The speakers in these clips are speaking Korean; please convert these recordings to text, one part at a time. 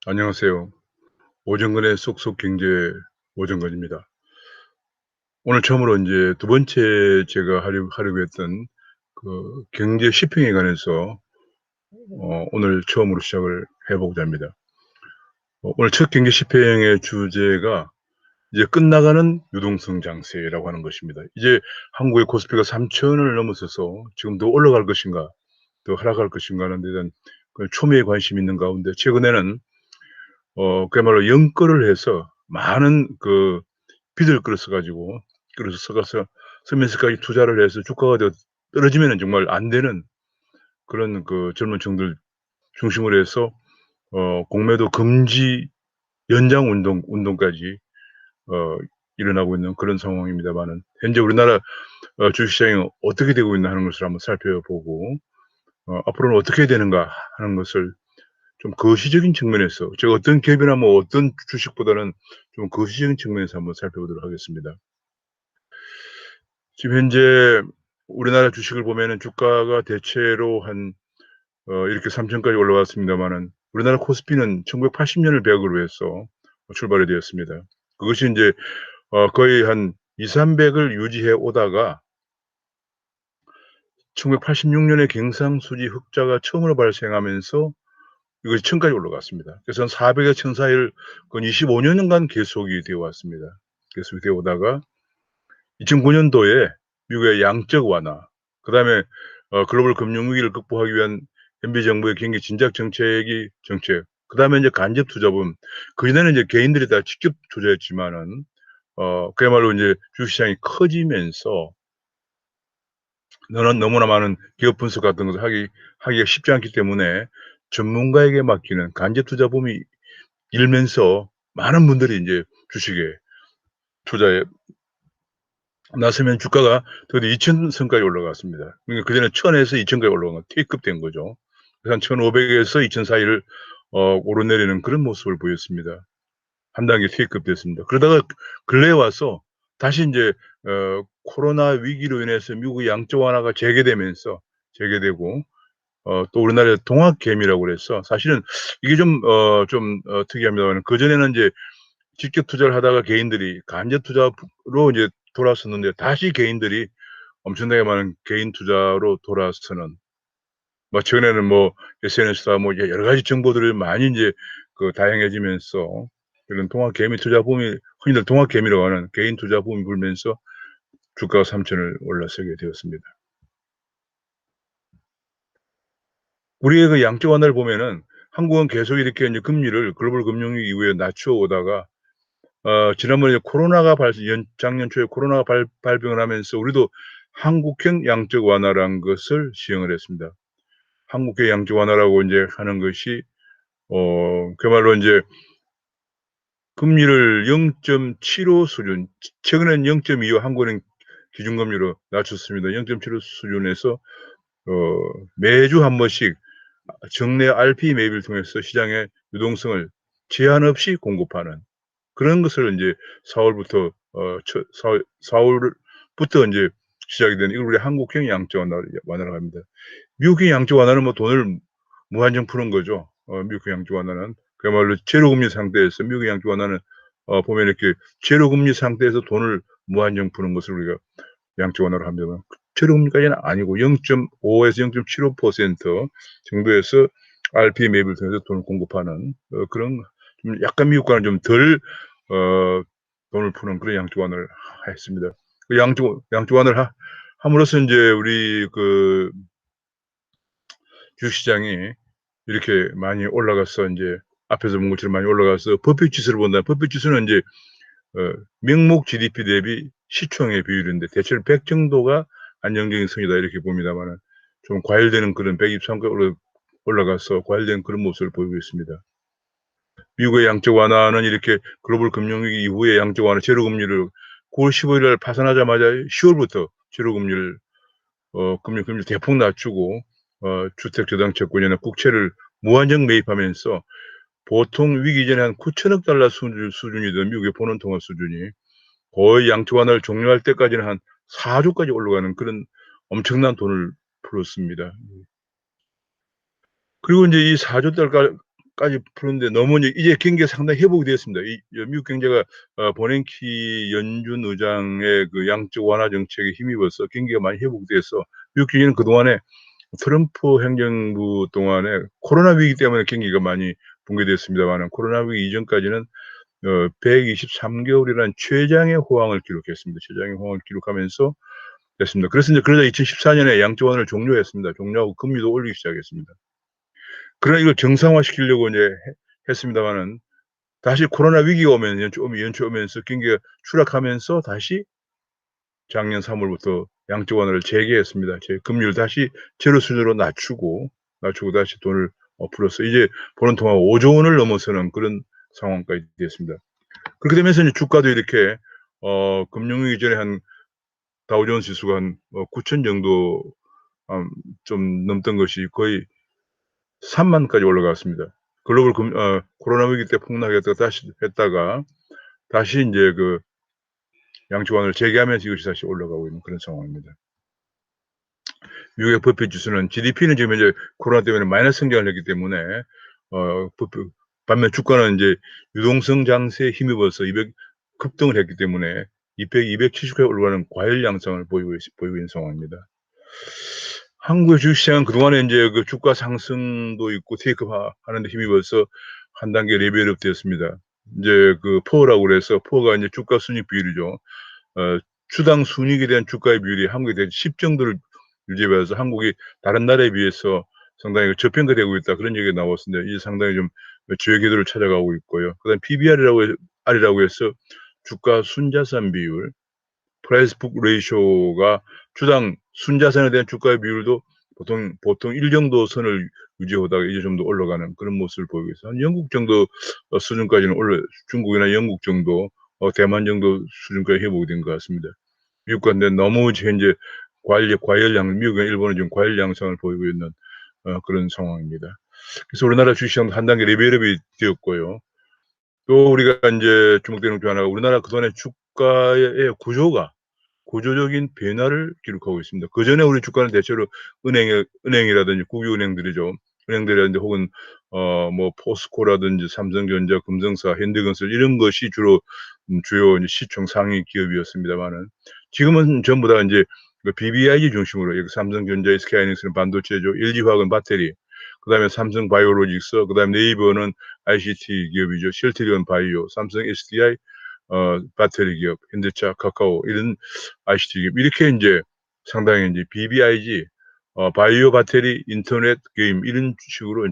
안녕하세요. 오정근의 쏙쏙 경제 오정근입니다. 오늘 처음으로 인제 두 번째 제가 하려고 했던 그 경제 시평에 관해서 오늘 처음으로 시작을 해 보고자 합니다. 오늘 첫 경제 시평의 주제가 이제 끝나가는 유동성 장세라고 하는 것입니다. 이제 한국의 코스피가 3,000을 넘어서서 지금 더 올라갈 것인가 더 하락할 것인가 하는 데 대한 그 초미의 관심이 있는 가운데 최근에는 그야말로 연끌을 해서 많은 그 빚을 끌어서 가지고 끌어서 써 가서 서면서까지 투자를 해서 주가가 더 떨어지면은 정말 안 되는 그런 그 젊은 층들 중심으로 해서 공매도 금지 연장 운동까지 어 일어나고 있는 그런 상황입니다마는 현재 우리나라 주식시장이 어떻게 되고 있나 하는 것을 한번 살펴보고 앞으로는 어떻게 되는가 하는 것을 좀 거시적인 측면에서 제가 어떤 기업이나 뭐 어떤 주식보다는 좀 거시적인 측면에서 한번 살펴보도록 하겠습니다. 지금 현재 우리나라 주식을 보면은 주가가 대체로 한 이렇게 3,000 까지 올라왔습니다마는 우리나라 코스피는 1980 년을 배경으로 해서 출발이 되었습니다. 그것이 인제 거의 한 200-300을 유지해 오다가 1986 년에 경상수지 흑자가 처음으로 발생하면서 이것이 1,000 까지 올라갔습니다. 그래서 한 400 에서 1,000 사이를 근 25 년간 계속이 되어 왔습니다. 계속이 되어 오다가 2009 년도에 미국의 양적 완화, 그다음에 글로벌 금융 위기를 극복하기 위한 MB 정부의 경기 진작 정책, 그다음에 인제 간접 투자금, 그전에는 이제 개인들이 다 직접 투자했지만은 그야말로 인제 주식시장이 커지면서 너무나 많은 기업 분석 같은 것을 하기가 쉽지 않기 때문에 전문가에게 맡기는 간접 투자 붐이 일면서 많은 분들이 인제 주식에 투자에 나서면 주가가 드디어 2,000 선까지 올라갔습니다. 그러니까 그전에 1,000 에서 2,000 까지 올라간 건 T급된 거죠. 그래서 한 1,500 에서 2,000 사이를 오르내리는 그런 모습을 보였습니다. 한 단계 T급 됐습니다. 그러다가 근래에 와서 다시 인제 코로나 위기로 인해서 미국의 양적 완화가 재개되고 또 우리나라의 동학개미라고 그래서 사실은 이게 특이합니다마는 그전에는 인제 직접 투자를 하다가 개인들이 간접 투자로 이제 돌아섰는데 다시 개인들이 엄청나게 많은 개인 투자로 돌아서는 뭐 최근에는 뭐 SNS나 뭐 여러 가지 정보들이 많이 인제 다양해지면서 이런 동학개미 투자 붐이 흔히들 동학개미라고 하는 개인 투자 붐이 불면서 주가가 3,000을 올라서게 되었습니다. 우리의 그 양적 완화를 보면은 한국은 계속 이렇게 인제 금리를 글로벌 금융위기 이후에 낮춰 오다가 지난번에 코로나가 발 연 작년 초에 코로나가 발병을 하면서 우리도 한국형 양적 완화라는 것을 시행을 했습니다. 한국형 양적 완화라고 인제 하는 것이 그야말로 인제 금리를 0.75 수준, 최근에는 0.25 한국은행 기준금리로 낮췄습니다. 0.75 수준에서 매주 한 번씩 정례 RP 매입을 통해서 시장에 유동성을 제한 없이 공급하는 그런 것을 인제 4 월부터 처 사 4 월부터 인제 시작이 된 이걸 우리가 한국형 양적 완화라고 합니다. 미국형 양적 완화는 뭐 돈을 무한정 푸는 거죠. 미국형 양적 완화는. 그야말로 제로 금리 상태에서 미국의 양적 완화는 보면 이렇게 제로 금리 상태에서 돈을 무한정 푸는 것을 우리가 양적 완화로 합니다만 제로 금리까지는 아니고 0.5에서 0.75% 정도에서 RP 매입을 통해서 돈을 공급하는 그런 좀 약간 미국과는 좀 덜 돈을 푸는 그런 양적 완화를 했습니다. 그 양적 완화를 함으로써 인제 우리 그 주식시장이 이렇게 많이 올라가서 인제 앞에서 본 것처럼 많이 올라가서 버핏 지수를 본다면 버핏 지수는 인제 명목 GDP 대비 시총의 비율인데 대체로 100 정도가 안정적인 선이다 이렇게 봅니다마는 좀 과열되는 그런 123 까지 올라가서 과열되는 그런 모습을 보이고 있습니다. 미국의 양적 완화는 이렇게 글로벌 금융위기 이후에 양적 완화 제로 금리를 9월 15일 날 파산하자마자 10 월부터 제로 금리를 금리를 대폭 낮추고 주택저당 채권이나 국채를 무한정 매입하면서 보통 위기 전에 한 9천억 달러 수준이던 미국의 본원 통화 수준이 거의 양적 완화를 종료할 때까지는 한 4 조까지 올라가는 그런 엄청난 돈을 풀었습니다. 그리고 인제 이 4조 달러 까지 푸는데 너무 이제 경기가 상당히 회복이 되었습니다. 미국 경제가 버냉키 연준 의장의 그 양적 완화 정책에 힘입어서 경기가 많이 회복돼서 미국 경기는 그동안에 트럼프 행정부 동안에 코로나 위기 때문에 경기가 많이 붕괴됐습니다마는 코로나 위기 이전까지는 123개월이라는 최장의 호황을 기록했습니다. 최장의 호황을 기록하면서 됐습니다. 그래서 이제 그러다 2014년에 양적 완화를 종료했습니다. 종료하고 금리도 올리기 시작했습니다. 그러나 이걸 정상화시키려고 이제 했습니다마는 다시 코로나 위기가 오면 연초 오면서 경기가 추락하면서 다시 작년 3월부터 양적 완화를 재개했습니다. 금리를 다시 제로 수준으로 낮추고 다시 돈을 풀어서 이제 보는 통화 5조 원을 넘어서는 그런 상황까지 됐습니다. 그렇게 되면서 이제 주가도 이렇게 금융위기 전에 한 다우존스 지수가 한 9,000 정도 좀 넘던 것이 거의 30,000까지 올라갔습니다. 글로벌 코로나 위기 때 폭락했다가 다시 인제 그 양적 완화를 재개하면서 이것이 다시 올라가고 있는 그런 상황입니다. 미국의 버핏 지수는 GDP는 지금 이제 코로나 때문에 마이너스 성장을 했기 때문에 반면 주가는 인제 유동성 장세에 힘입어서 급등을 했기 때문에 270까지 올라가는 과열 양상을 보이고 있는 상황입니다. 한국의 주식시장은 그동안에 인제 그 주가 상승도 있고 테이크오프 하는 데 힘입어서 한 단계 레벨업 되었습니다. 인제 그 포어라고 그래서 포어가 인제 주가 순익 비율이죠. 주당 순이익에 대한 주가의 비율이 한국에 대한 10 정도를 유지해서 한국이 다른 나라에 비해서 상당히 저평가되고 있다 그런 얘기가 나왔습니다. 이제 상당히 좀 주의 궤도를 찾아가고 있고요. 그다음에 PBR이라고 해서 주가 순자산 비율, 프라이스 북 레이쇼가 주당 순자산에 대한 주가의 비율도 보통 1 정도 선을 유지하다가 이제 좀 더 올라가는 그런 모습을 보이고 있어요. 한 영국 정도 수준까지는 중국이나 영국 정도 대만 정도 수준까지 회복이 된 것 같습니다. 미국과 너무 현재 미국과 일본은 지금 과열 양상을 보이고 있는 그런 상황입니다. 그래서 우리나라 주식시장도 한 단계 레벨업이 되었고요. 또 우리가 인제 주목되는 게 하나가 우리나라 그동안의 주가의 구조적인 변화를 기록하고 있습니다. 그전에 우리 주가는 대체로 은행이라든지 국유은행들이죠. 은행들이라든지 혹은 뭐 포스코라든지 삼성전자, 금성사, 현대건설 이런 것이 주로 주요 이제 시총 상위 기업이었습니다마는 지금은 전부 다 인제 그 BBIG 중심으로 삼성전자, SK하이닉스는 반도체죠. LG화학은 배터리, 그다음에 삼성바이오로직스, 그다음에 네이버는 ICT 기업이죠. 셀트리온 바이오, 삼성 SDI 배터리 기업, 현대차, 카카오 이런 ICT 기업 이렇게 인제 상당히 인제 BBIG 바이오 배터리, 인터넷, 게임 이런 식으로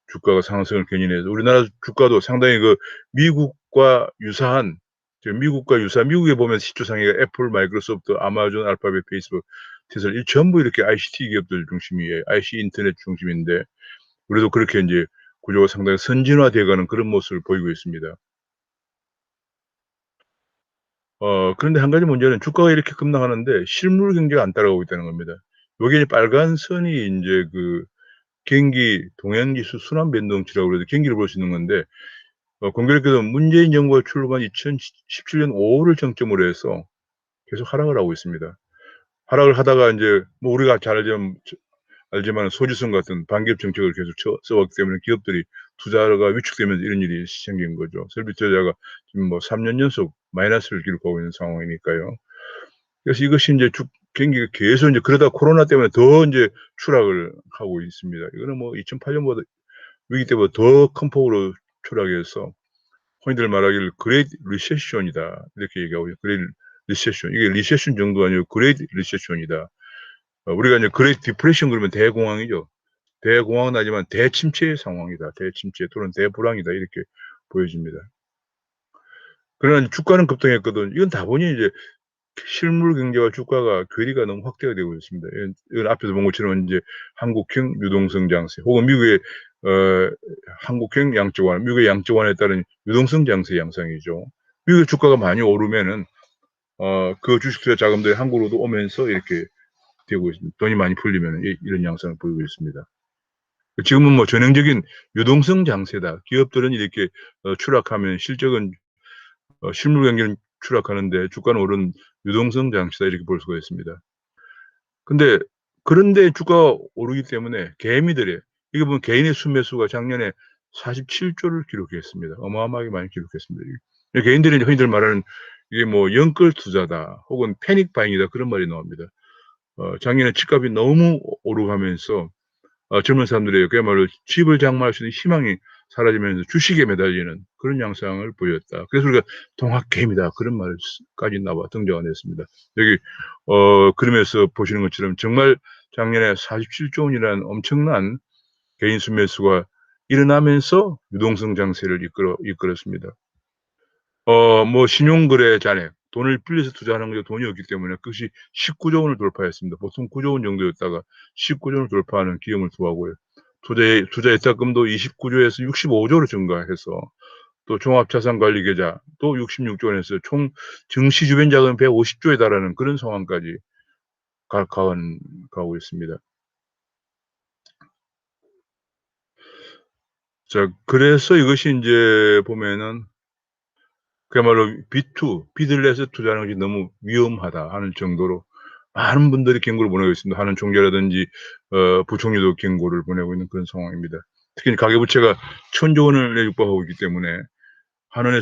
주가가 상승을 견인해서 우리나라 주가도 상당히 그 미국과 유사한 미국에 보면 시초 상위가 애플, 마이크로소프트, 아마존, 알파벳, 페이스북, 테슬라 이 전부 이렇게 ICT 기업들 중심이에요. IC 인터넷 중심인데 우리도 그렇게 인제 구조가 상당히 선진화돼 가는 그런 모습을 보이고 있습니다. 그런데 한 가지 문제는 주가가 이렇게 급락하는데 실물 경제가 안 따라가고 있다는 겁니다. 요게 빨간 선이 인제 그 경기 동향지수 순환 변동치라고 그래서 경기를 볼 수 있는 건데 공교롭게도 문재인 정부가 출범한 2017년 5 월을 정점으로 해서 계속 하락을 하고 있습니다. 하락을 하다가 인제 뭐 우리가 잘 알지만 소지성 같은 반기업 정책을 계속 써왔기 때문에 기업들이 투자가 위축되면서 이런 일이 생긴 거죠. 설비 투자가 지금 뭐 3년 연속 마이너스를 기록하고 있는 상황이니까요. 그래서 이것이 인제 경기가 계속 인제 그러다 코로나 때문에 더 인제 추락을 하고 있습니다. 이거는 뭐 2008년보다 위기 때보다 더 큰 폭으로 추락해서 흔히들 말하기를 그레이트 리세션이다 이렇게 얘기하고 그레이트 리세션 이게 리세션 정도가 아니고 그레이트 리세션이다. 우리가 이제 그레이트 디프레션 그러면 대공황이죠. 대공황은 아니지만 대침체 상황이다. 대침체 또는 대불황이다 이렇게 보여집니다. 그러나 주가는 급등했거든. 이건 다분히 이제 실물 경제와 주가가 괴리가 너무 확대가 되고 있습니다. 이건 앞에서 본 것처럼 인제 한국형 유동성 장세 혹은 미국의 한국형 양적 완화, 미국의 양적 완화에 따른 유동성 장세 양상이죠. 미국의 주가가 많이 오르면은 그 주식 투자 자금들이 한국으로도 오면서 이렇게 되고 있습니다. 돈이 많이 풀리면은 이런 양상을 보이고 있습니다. 지금은 뭐 전형적인 유동성 장세다. 기업들은 이렇게 추락하면 실적은 실물 경기는 추락하는데 주가는 오르는 유동성 장치다 이렇게 볼 수가 있습니다. 근데 그런데 주가가 오르기 때문에 개미들의 이게 보면 개인의 순매수가 작년에 47조를 기록했습니다. 어마어마하게 많이 기록했습니다. 개인들이 흔히들 말하는 이게 뭐 영끌 투자다 혹은 패닉 바잉이다 그런 말이 나옵니다. 작년에 집값이 너무 오르가면서 젊은 사람들의 그야말로 집을 장만할 수 있는 희망이 사라지면서 주식에 매달리는 그런 양상을 보였다. 그래서 우리가 동학개미다 그런 말까지 나와 등장을 했습니다. 여기 그림에서 보시는 것처럼 정말 작년에 47조 원이라는 엄청난 개인 순매수가 일어나면서 유동성 장세를 이끌었습니다. 뭐 신용거래 잔액, 돈을 빌려서 투자하는 게 돈이 없기 때문에 그것이 19조 원을 돌파했습니다. 보통 9조 원 정도였다가 19조 원을 돌파하는 기염을 두하고요. 투자 예탁금도 29조에서 65조로 증가해서 또 종합자산관리계좌 또 66조 원에서 총 증시 주변 자금 150조에 달하는 그런 상황까지 가고 있습니다. 자, 그래서 이것이 이제 보면은 그야말로 빚을 내서 투자하는 것이 너무 위험하다 하는 정도로 많은 분들이 경고를 보내고 있습니다. 하는 총재라든지 부총리도 경고를 보내고 있는 그런 상황입니다. 특히 가계부채가 1,000조 원을 육박하고 있기 때문에 한은의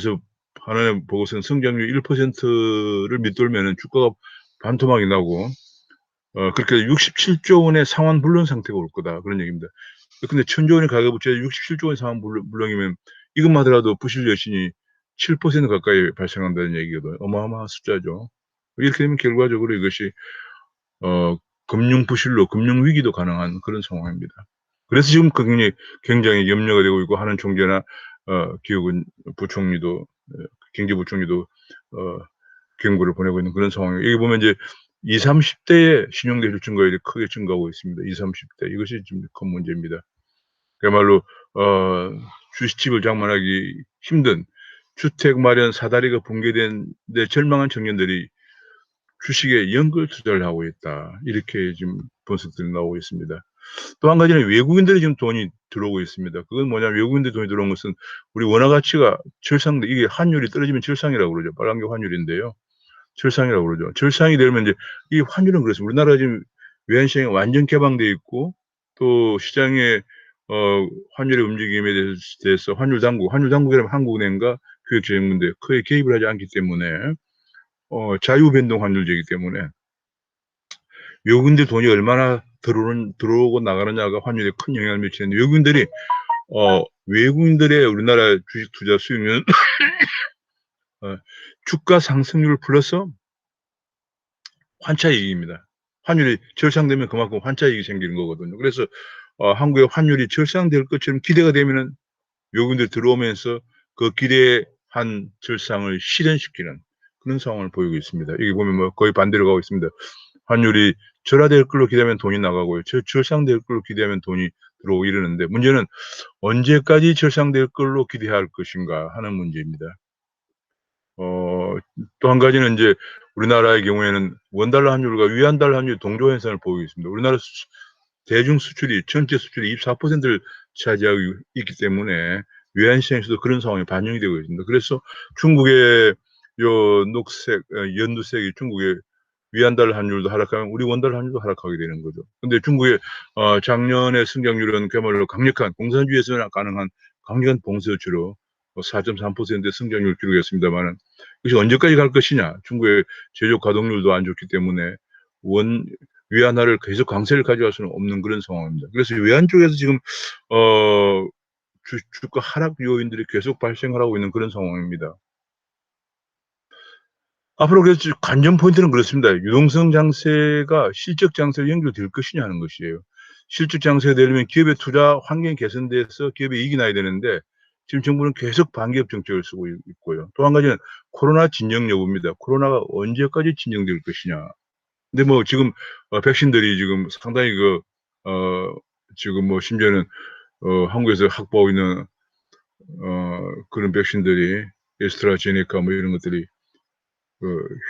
보고서는 성장률 1%를 밑돌면은 주가가 반토막이 나고 그렇게 67조 원의 상환 불능 상태가 올 거다 그런 얘기입니다. 근데 1,000조 원의 가계부채 67조 원의 상환 불능이면 이것만 하더라도 부실 여신이 7% 가까이 발생한다는 얘기거든요. 어마어마한 숫자죠. 이렇게 되면 결과적으로 이것이 금융 부실로 금융 위기도 가능한 그런 상황입니다. 그래서 지금 굉장히 염려가 되고 있고 하는 총재나 기업은 부총리도 경제부총리도 경고를 보내고 있는 그런 상황이에요. 여기 보면 이제 20, 30대의 신용대출 증가율이 크게 증가하고 있습니다. 20, 30대 이것이 좀 큰 문제입니다. 그야말로 주식집을 장만하기 힘든 주택 마련 사다리가 붕괴된 데 절망한 청년들이 주식에 연끌 투자를 하고 있다. 이렇게 지금 분석들이 나오고 있습니다. 또 한 가지는 외국인들이 지금 돈이 들어오고 있습니다. 그건 뭐냐면 외국인들 돈이 들어온 것은 우리 원화 가치가 이게 환율이 떨어지면 절상이라고 그러죠. 빨간 게 환율인데요. 절상이라고 그러죠. 절상이 되면 이제 이 환율은 그렇습니다. 우리나라 지금 외환 시장이 완전 개방돼 있고 또 시장의 환율의 움직임에 대해서 환율 당국이라면 한국은행과 교육재정문데 크게 개입을 하지 않기 때문에 자유 변동 환율제이기 때문에 외국인들 돈이 얼마나 들어오고 나가느냐가 환율에 큰 영향을 미치는데 외국인들의 우리나라 주식 투자 수익률은 주가 상승률 플러스 환차이익입니다. 환율이 절상되면 그만큼 환차이익이 생기는 거거든요. 그래서 한국의 환율이 절상될 것처럼 기대가 되면은 외국인들 들어오면서 그 기대한 절상을 실현시키는 그런 상황을 보이고 있습니다. 여기 보면 뭐 거의 반대로 가고 있습니다. 환율이 절하될 걸로 기대하면 돈이 나가고요. 절상될 걸로 기대하면 돈이 들어오고 이러는데 문제는 언제까지 절상될 걸로 기대할 것인가 하는 문제입니다. 또 한 가지는 이제 우리나라의 경우에는 원달러 환율과 위안달러 환율 동조 현상을 보이고 있습니다. 우리나라 대중 수출이 전체 수출의 24%를 차지하고 있기 때문에 외환 시장에서도 그런 상황이 반영이 되고 있습니다. 그래서 중국의 연두색이 중국의 위안달러 환율도 하락하면 우리 원달러 환율도 하락하게 되는 거죠. 근데 중국의 작년의 성장률은 그야말로 강력한 공산주의에서나 가능한 강력한 봉쇄주로 4.3%의 성장률을 기록했습니다만 그것이 언제까지 갈 것이냐. 중국의 제조 가동률도 안 좋기 때문에 위안화를 계속 강세를 가져갈 수는 없는 그런 상황입니다. 그래서 외환 쪽에서 지금 주가 하락 요인들이 계속 발생을 하고 있는 그런 상황입니다. 앞으로 그래서 관전 포인트는 그렇습니다. 유동성 장세가 실적 장세로 연결될 것이냐 하는 것이에요. 실적 장세가 되려면 기업의 투자 환경이 개선돼서 기업의 이익이 나야 되는데 지금 정부는 계속 반기업 정책을 쓰고 있고요. 또 한 가지는 코로나 진정 여부입니다. 코로나가 언제까지 진정될 것이냐. 근데 뭐 지금 백신들이 지금 상당히 지금 뭐 심지어는 한국에서 확보하고 있는 그런 백신들이 에스트라제네카 뭐 이런 것들이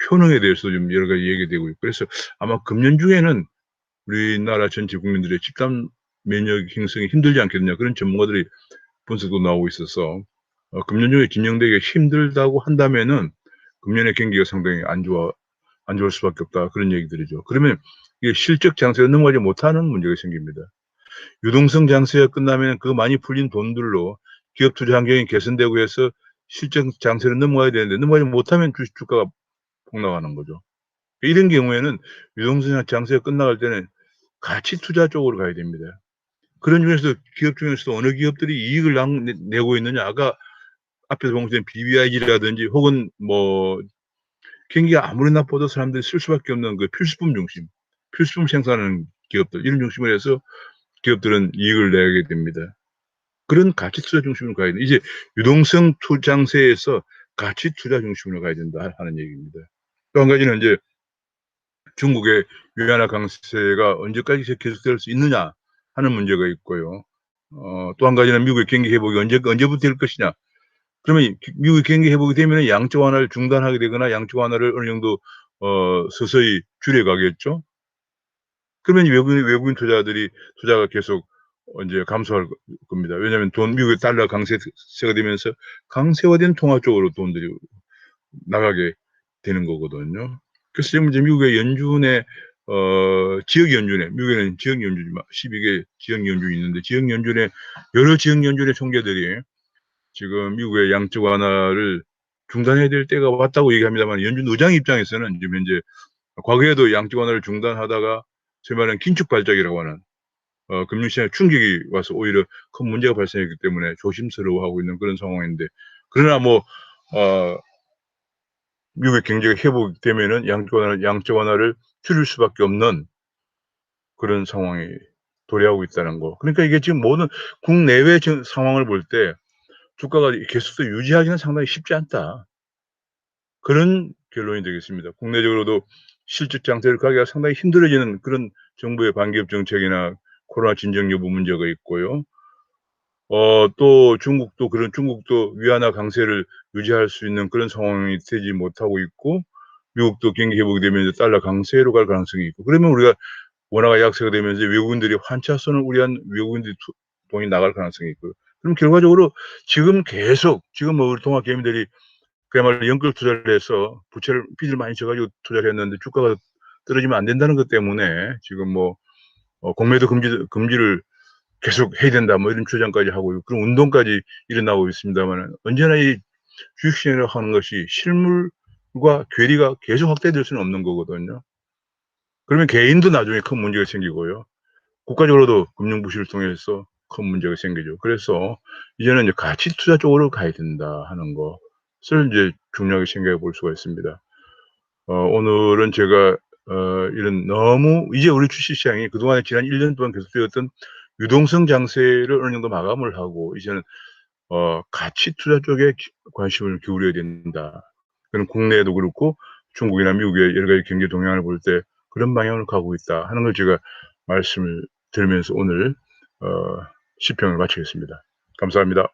효능에 대해서 좀 여러 가지 얘기되고 있고 그래서 아마 금년 중에는 우리나라 전체 국민들의 집단 면역 형성이 힘들지 않겠느냐 그런 전문가들이 분석도 나오고 있어서 금년 중에 진정되기 힘들다고 한다면은 금년의 경기가 상당히 안 좋을 수밖에 없다 그런 얘기들이죠. 그러면 이게 실적 장세가 넘어가지 못하는 문제가 생깁니다. 유동성 장세가 끝나면 그 많이 풀린 돈들로 기업 투자 환경이 개선되고 해서 실적 장세로 넘어가야 되는데 넘어가지 못하면 주가가 폭락하는 거죠. 이런 경우에는 유동성 장세가 끝나갈 때는 가치 투자 쪽으로 가야 됩니다. 그런 중에서 기업 중에서도 어느 기업들이 이익을 내고 있느냐. 아까 앞에서 본 것처럼 BBIG라든지 혹은 뭐 경기가 아무리 나빠도 사람들이 쓸 수밖에 없는 그 필수품 중심, 필수품 생산하는 기업들 이런 중심으로 해서 기업들은 이익을 내게 됩니다. 그런 가치 투자 중심으로 가야 돼. 이제 유동성 장세에서 가치 투자 중심으로 가야 된다 하는 얘기입니다. 또 한 가지는 이제 중국의 위안화 강세가 언제까지 계속될 수 있느냐 하는 문제가 있고요. 또 한 가지는 미국의 경기 회복이 언제부터 될 것이냐. 그러면 미국의 경기 회복이 되면 양적 완화를 중단하게 되거나 양적 완화를 어느 정도 서서히 줄여가겠죠. 그러면 외국인 투자가 계속 이제 감소할 겁니다. 왜냐하면 미국의 달러 강세가 되면서 강세화된 통화 쪽으로 돈들이 나가게 되는 거거든요. 그래서 지금 이제 미국의 연준의 지역 연준에 미국에는 지역 연준이 12개 지역 연준이 있는데 지역 연준의 여러 지역 연준의 총재들이 지금 미국의 양적 완화를 중단해야 될 때가 왔다고 얘기합니다만 연준 의장 입장에서는 지금 현재 과거에도 양적 완화를 중단하다가 소위 말하는 긴축 발작이라고 하는 금융시장에 충격이 와서 오히려 큰 문제가 발생했기 때문에 조심스러워하고 있는 그런 상황인데 그러나 뭐 미국의 경제가 회복되면은 양적 완화를 줄일 수밖에 없는 그런 상황이 도래하고 있다는 거. 그러니까 이게 지금 모든 국내외 상황을 볼 때 주가가 계속해서 유지하기는 상당히 쉽지 않다. 그런 결론이 되겠습니다. 국내적으로도 실적 장세를 가기가 상당히 힘들어지는 그런 정부의 반기업 정책이나 코로나 진정 여부 문제가 있고요. 또 중국도 위안화 강세를 유지할 수 있는 그런 상황이 되지 못하고 있고 미국도 경기 회복이 되면서 달러 강세로 갈 가능성이 있고 그러면 우리가 원화가 약세가 되면서 외국인들이 환차선을 우려한 외국인들이 돈이 나갈 가능성이 있고요. 그럼 결과적으로 지금 뭐 우리 통합 개미들이 그야말로 연끌 투자를 해서 빚을 많이 져가지고 투자를 했는데 주가가 떨어지면 안 된다는 것 때문에 지금 뭐 공매도 금지를 계속 해야 된다 뭐 이런 주장까지 하고 있고 그런 운동까지 일어나고 있습니다만 언제나 이 주식시장이라고 하는 것이 실물과 괴리가 계속 확대될 수는 없는 거거든요. 그러면 개인도 나중에 큰 문제가 생기고요. 국가적으로도 금융 부실을 통해서 큰 문제가 생기죠. 그래서 이제는 이제 가치 투자 쪽으로 가야 된다 하는 것을 이제 중요하게 생각해 볼 수가 있습니다. 오늘은 제가 이런 너무 이제 우리 주식시장이 그동안에 지난 1년 동안 계속되었던 유동성 장세를 어느 정도 마감을 하고 이제는 가치 투자 쪽에 관심을 기울여야 된다. 그런 국내에도 그렇고 중국이나 미국의 여러 가지 경제 동향을 볼 때 그런 방향으로 가고 있다 하는 걸 제가 말씀을 드리면서 오늘 시평을 마치겠습니다. 감사합니다.